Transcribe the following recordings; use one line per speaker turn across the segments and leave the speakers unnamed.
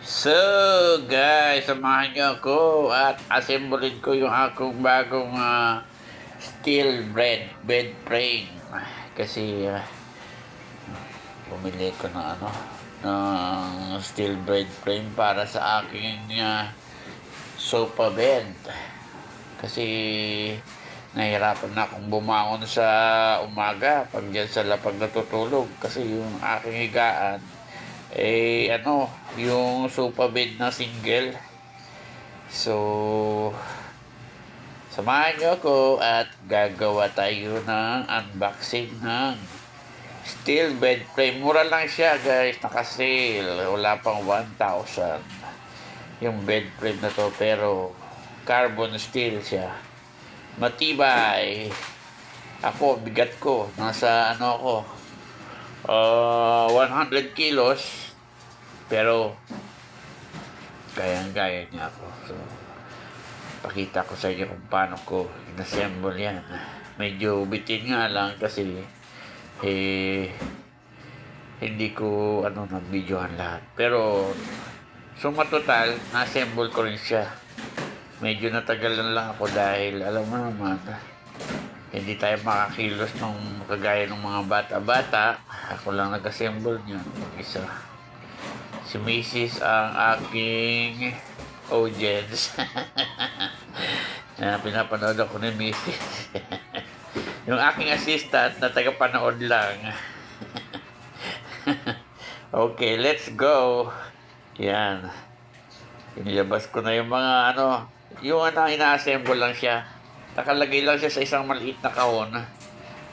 So, guys, samahan niyo ako at assemblein ko yung akong bagong steel bed frame. Kasi bumili ko ng steel bed frame para sa aking sofa bed. Kasi nahirapan na akong bumangon sa umaga pag dyan sa lapag natutulog. Kasi yung aking higaan, yung sofa bed na single. So, samahan niyo ako at gagawa tayo ng unboxing ng steel bed frame. Mura lang siya, guys. Naka-sale. Wala pang 1,000 yung bed frame na to, pero carbon steel siya. Matibay. Ako, bigat ko. Nasa 100 kilos. Pero kayang-kaya niya ako. So, pakita ko sa inyo kung paano ko inassemble yan. Medyo bitin nga lang kasi hindi ko nag-videohan lahat. Pero suma total, na-assemble ko rin siya. Medyo natagalan lang ako dahil alam mo naman, hindi tayo makakilos ng kagaya ng mga bata-bata. Ako lang nag-assemble niyan. Isa. Si Mrs. ang aking audience. Pinapanood ako ni Mrs. Yung aking assistant na tagapanood lang. Okay, let's go. Yan. Inilabas ko na yung mga ina-assemble lang siya. Nakalagay lang siya sa isang maliit na kahon.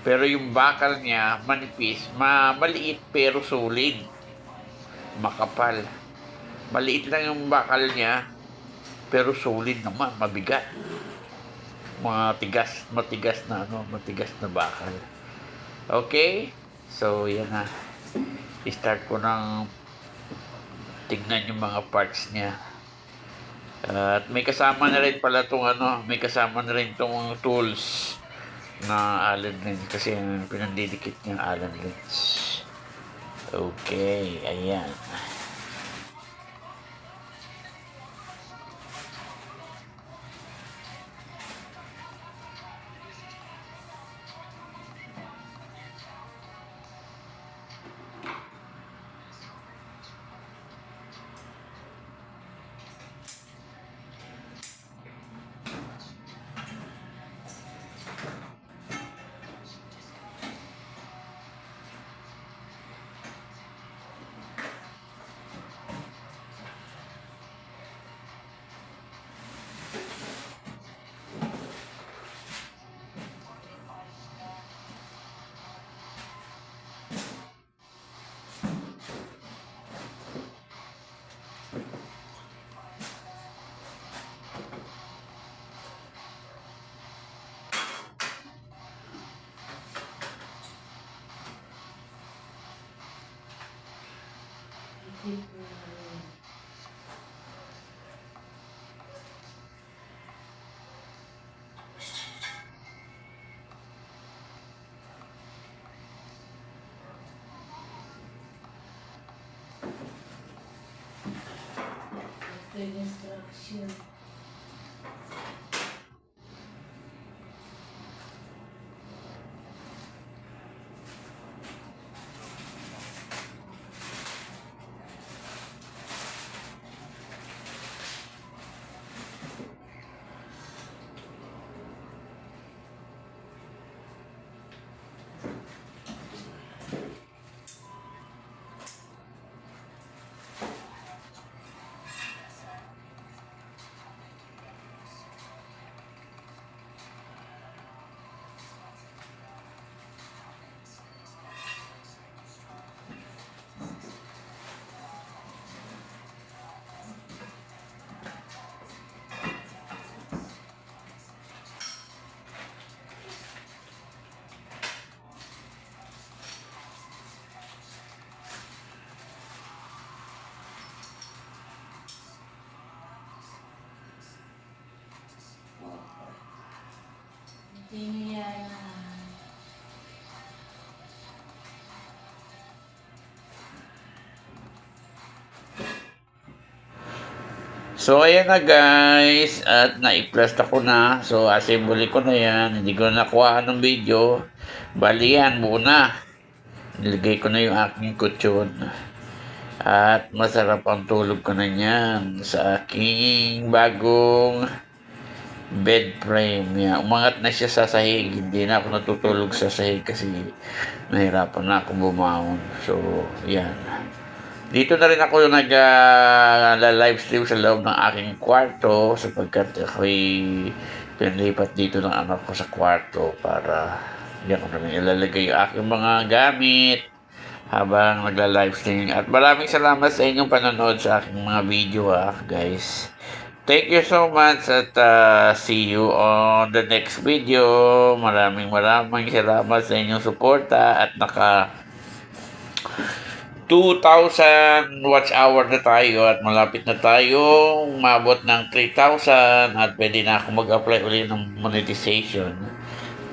Pero yung bakal niya, manipis, maliit pero solid. Makapal. Maliit lang yung bakal niya, pero solid naman, mabigat. Matigas na bakal. Okay? So, yan na. I-start ko ng tignan yung mga parts niya. At may kasama na rin pala may kasama na rin tong tools na Allen wrench kasi pinandidikit niya Allen wrench. Okay, ayan.
Instruction. Hindi niya
So, ayan na guys, at na-i-plus ko na. So, assembly ko na yan. Hindi ko na nakuha ng video. Bali yan, buo na. Nilagay ko na yung aking kutsyon. At masarap ang tulog ko na yan sa aking bagong bed frame. Yan. Umangat na siya sa sahig. Hindi na ako natutulog sa sahig kasi nahirapan na ako bumangon. So, yan. Dito na rin ako nag-livestream sa loob ng aking kwarto sapagkat ako'y pinalipat dito ng anak ko sa kwarto para diyan ko namin ilalagay yung aking mga gamit habang nagla-livestream. At maraming salamat sa inyong panonood sa aking mga video guys. Thank you so much at see you on the next video. Maraming salamat sa inyong suporta at 2,000 watch hour na tayo at malapit na tayong mabot ng 3,000 at pwede na ako mag-apply ulit ng monetization.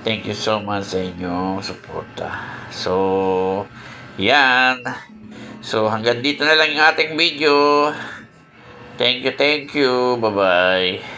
Thank you so much sa inyong suporta. So, yan. So, hanggang dito na lang yung ating video. Thank you. Bye-bye.